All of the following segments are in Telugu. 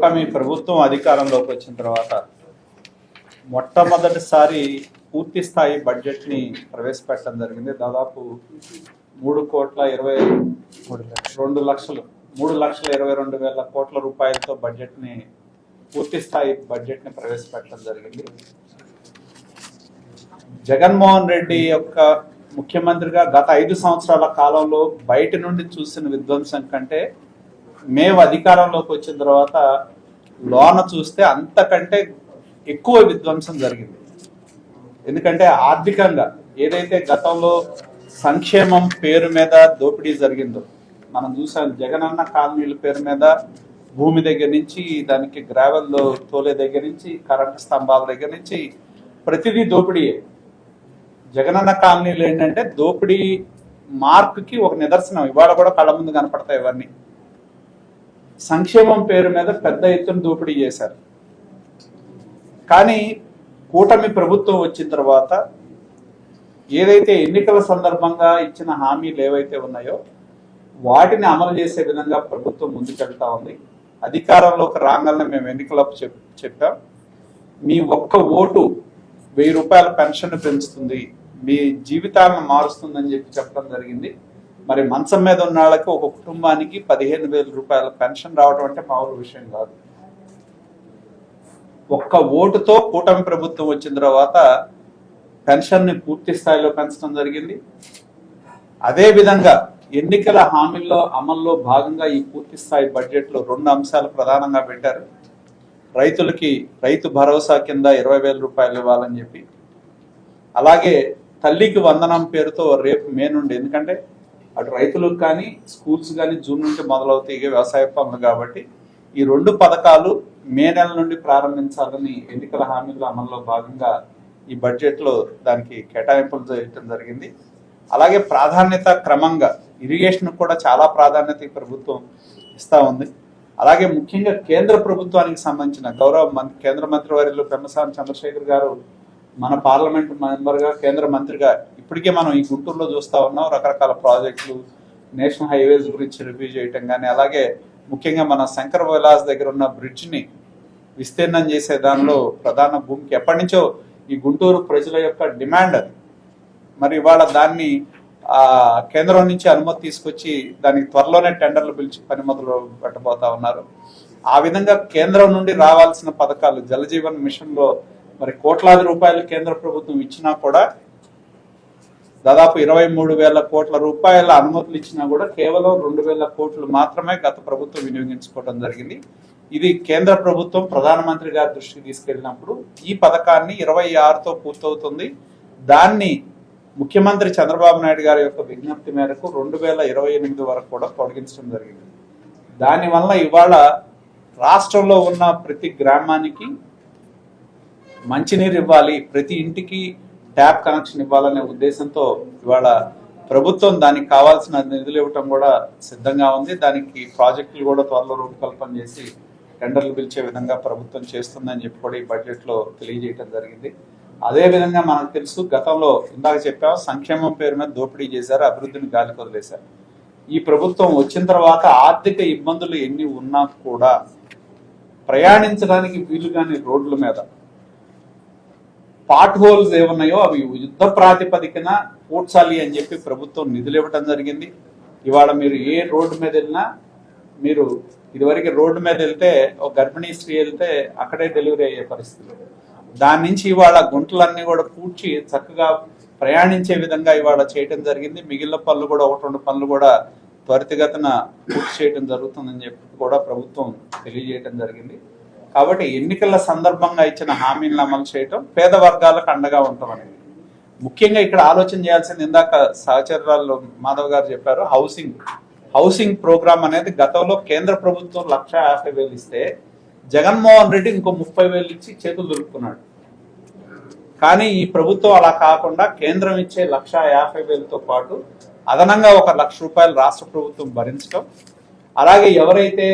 కూటమి ప్రభుత్వం అధికారంలోకి వచ్చిన తర్వాత మొట్టమొదటిసారి పూర్తి స్థాయి బడ్జెట్ని ప్రవేశపెట్టడం జరిగింది. దాదాపు 3,22,000 కోట్ల రూపాయలతో బడ్జెట్ని పూర్తి స్థాయి బడ్జెట్ని ప్రవేశపెట్టడం జరిగింది. జగన్మోహన్ రెడ్డి యొక్క ముఖ్యమంత్రిగా గత 5 సంవత్సరాల కాలంలో బయట నుండి చూసిన విధ్వంసం కంటే మేము అధికారంలోకి వచ్చిన తర్వాత లోన చూస్తే అంతకంటే ఎక్కువ విధ్వంసం జరిగింది. ఎందుకంటే ఆర్థికంగా ఏదైతే గతంలో సంక్షేమం పేరు మీద దోపిడీ జరిగిందో మనం చూసాం. జగనన్న కాలనీల పేరు మీద భూమి దగ్గర నుంచి దానికి గ్రావెల్ తోలే దగ్గర నుంచి కరెంటు స్తంభాల దగ్గర నుంచి ప్రతిదీ దోపిడీయే. జగనన్న కాలనీలు ఏంటంటే దోపిడీ మార్క్కి ఒక నిదర్శనం. ఇవాళ కూడా కళ్ళ ముందు కనపడతాయి ఇవన్నీ. సంక్షేమం పేరు మీద పెద్ద ఎత్తున దోపిడీ చేశారు. కానీ కూటమి ప్రభుత్వం వచ్చిన తర్వాత ఏదైతే ఎన్నికల సందర్భంగా ఇచ్చిన హామీలు ఏవైతే ఉన్నాయో వాటిని అమలు చేసే విధంగా ప్రభుత్వం ముందుకెళ్తా ఉంది. అధికారంలోకి రాగానే మేము ఎన్నికలకు చెప్పాం, మీ ఒక్క ఓటు 1000 రూపాయల పెన్షన్ పెంచుతుంది, మీ జీవితాలను మారుస్తుందని చెప్పడం జరిగింది. మరి మంచం మీద ఉన్న వాళ్ళకి ఒక కుటుంబానికి 15,000 రూపాయల పెన్షన్ రావడం అంటే మామూలు విషయం కాదు. ఒక్క ఓటుతో కూటమి ప్రభుత్వం వచ్చిన తర్వాత పెన్షన్ని పూర్తి స్థాయిలో పెంచడం జరిగింది. అదేవిధంగా ఎన్నికల హామీల్లో అమల్లో భాగంగా ఈ పూర్తి స్థాయి బడ్జెట్లో 2 అంశాలు ప్రధానంగా పెట్టారు. రైతులకి రైతు భరోసా కింద 20,000 రూపాయలు ఇవ్వాలని చెప్పి, అలాగే తల్లికి వందనం పేరుతో రేపు మే నుండి, ఎందుకంటే అటు రైతులకు కానీ స్కూల్స్ కానీ జూన్ నుండి మొదలవుతాయి వ్యవసాయ పనులు కాబట్టి ఈ 2 పథకాలు మే నెల నుండి ప్రారంభించాలని ఎన్నికల హామీల అమల్లో భాగంగా ఈ బడ్జెట్లో దానికి కేటాయింపులు చేయడం జరిగింది. అలాగే ప్రాధాన్యత క్రమంగా ఇరిగేషన్ కూడా చాలా ప్రాధాన్యత ఈ ప్రభుత్వం ఇస్తూ ఉంది. అలాగే ముఖ్యంగా కేంద్ర ప్రభుత్వానికి సంబంధించిన కేంద్ర మంత్రివర్యులు పెమ్మసాని చంద్రశేఖర్ గారు మన పార్లమెంట్ మెంబర్గా కేంద్ర మంత్రిగా ఇప్పటికే మనం ఈ గుంటూరులో చూస్తూ ఉన్నాం. రకరకాల ప్రాజెక్టులు, నేషనల్ హైవేస్ గురించి రివ్యూ చేయటం కానీ, అలాగే ముఖ్యంగా మన శంకర్ విలాస్ దగ్గర ఉన్న బ్రిడ్జ్ని విస్తీర్ణం చేసే దానిలో ప్రధాన భూమికి ఎప్పటి నుంచో ఈ గుంటూరు ప్రజల యొక్క డిమాండ్ అది. మరి ఇవాళ దాన్ని కేంద్రం నుంచి అనుమతి తీసుకొచ్చి దానికి త్వరలోనే టెండర్లు పిలిచి పని మొదలు పెట్టబోతా ఉన్నారు. ఆ విధంగా కేంద్రం నుండి రావాల్సిన పథకాలు జలజీవన్ మిషన్లో మరి కోట్లాది రూపాయలు కేంద్ర ప్రభుత్వం ఇచ్చినా కూడా దాదాపు 23,000 కోట్ల రూపాయల అనుమతులు ఇచ్చినా కూడా కేవలం 2,000 కోట్లు మాత్రమే గత ప్రభుత్వం వినియోగించుకోవడం జరిగింది. ఇది కేంద్ర ప్రభుత్వం ప్రధానమంత్రి గారి దృష్టికి తీసుకెళ్ళినప్పుడు ఈ పథకాన్ని 26తో పూర్తవుతుంది. దాన్ని ముఖ్యమంత్రి చంద్రబాబు నాయుడు గారి యొక్క విజ్ఞప్తి మేరకు 2028 వరకు కూడా పొడిగించడం జరిగింది. దానివల్ల ఇవాళ రాష్ట్రంలో ఉన్న ప్రతి గ్రామానికి మంచినీరు ఇవ్వాలి, ప్రతి ఇంటికి ట్యాప్ కనెక్షన్ ఇవ్వాలనే ఉద్దేశంతో ఇవాళ ప్రభుత్వం దానికి కావాల్సిన నిధులు ఇవ్వటం కూడా సిద్ధంగా ఉంది. దానికి ప్రాజెక్టులు కూడా త్వరలో రూపకల్పన చేసి టెండర్లు పిలిచే విధంగా ప్రభుత్వం చేస్తుందని చెప్పి కూడా ఈ బడ్జెట్లో తెలియజేయడం జరిగింది. అదేవిధంగా మనకు తెలుసు, గతంలో ఇందాక చెప్పాము సంక్షేమం పేరు మీద దోపిడీ చేశారు, అభివృద్ధిని గాలికి వదిలేశారు. ఈ ప్రభుత్వం వచ్చిన తర్వాత ఆర్థిక ఇబ్బందులు ఎన్ని ఉన్నా కూడా ప్రయాణించడానికి వీలుగాని రోడ్ల మీద పాట్ హోల్స్ ఏమున్నాయో అవి యుద్ధ ప్రాతిపదికన పూడ్చాలి అని చెప్పి ప్రభుత్వం నిధులు ఇవ్వటం జరిగింది. ఇవాళ మీరు ఏ రోడ్డు మీద వెళ్ళినా, మీరు ఇదివరకు రోడ్డు మీద వెళ్తే ఒక గర్భిణీ స్త్రీ వెళ్తే అక్కడే డెలివరీ అయ్యే పరిస్థితులు, దాని నుంచి ఇవాళ గుంటలన్నీ కూడా పూడ్చి చక్కగా ప్రయాణించే విధంగా ఇవాళ చేయటం జరిగింది. మిగిలిన పనులు కూడా 1-2 పనులు కూడా త్వరితగతిన పూర్తి చేయడం జరుగుతుందని చెప్పి కూడా ప్రభుత్వం తెలియజేయటం జరిగింది. కాబట్టి ఎన్నికల సందర్భంగా ఇచ్చిన హామీలను అమలు చేయటం, పేద వర్గాలకు అండగా ఉండటం అనేది ముఖ్యంగా ఇక్కడ ఆలోచన చేయాల్సింది. ఇందాక సహచరులు మాధవ్ గారు చెప్పారు, హౌసింగ్ ప్రోగ్రామ్ అనేది గతంలో కేంద్ర ప్రభుత్వం 1,50,000 ఇస్తే జగన్మోహన్ రెడ్డి ఇంకో 30,000 ఇచ్చి చేతులు దొరుకుతున్నాడు. కానీ ఈ ప్రభుత్వం అలా కాకుండా కేంద్రం ఇచ్చే 1,50,000తో పాటు అదనంగా 1,00,000 రూపాయలు రాష్ట్ర ప్రభుత్వం భరించడం, అలాగే ఎవరైతే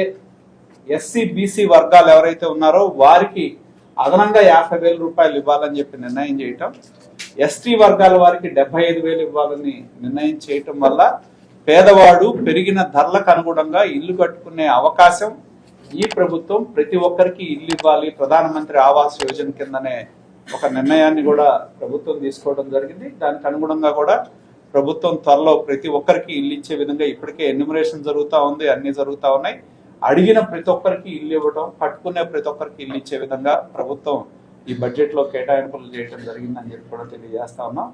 ఎస్సీ బీసీ వర్గాలు ఎవరైతే ఉన్నారో వారికి అదనంగా 50,000 రూపాయలు ఇవ్వాలని చెప్పి నిర్ణయం చేయటం, ఎస్టీ వర్గాల వారికి 75,000 ఇవ్వాలని నిర్ణయం చేయటం వల్ల పేదవాడు పెరిగిన ధరలకు అనుగుణంగా ఇల్లు కట్టుకునే అవకాశం ఈ ప్రభుత్వం ప్రతి ఒక్కరికి ఇల్లు ఇవ్వాలి, ప్రధానమంత్రి ఆవాస్ యోజన కిందనే ఒక నిర్ణయాన్ని కూడా ప్రభుత్వం తీసుకోవడం జరిగింది. దానికి అనుగుణంగా కూడా ప్రభుత్వం త్వరలో ప్రతి ఒక్కరికి ఇల్లు ఇచ్చే విధంగా ఇప్పటికే ఎన్యూమరేషన్ జరుగుతూ ఉంది, అన్ని జరుగుతూ ఉన్నాయి. అడిగిన ప్రతి ఒక్కరికి ఇల్లు ఇవ్వడం, కట్టుకునే ప్రతి ఒక్కరికి ఇల్లు ఇచ్చే విధంగా ప్రభుత్వం ఈ బడ్జెట్ లో కేటాయింపులు చేయడం జరిగిందని చెప్పి కూడా తెలియజేస్తా ఉన్నాం.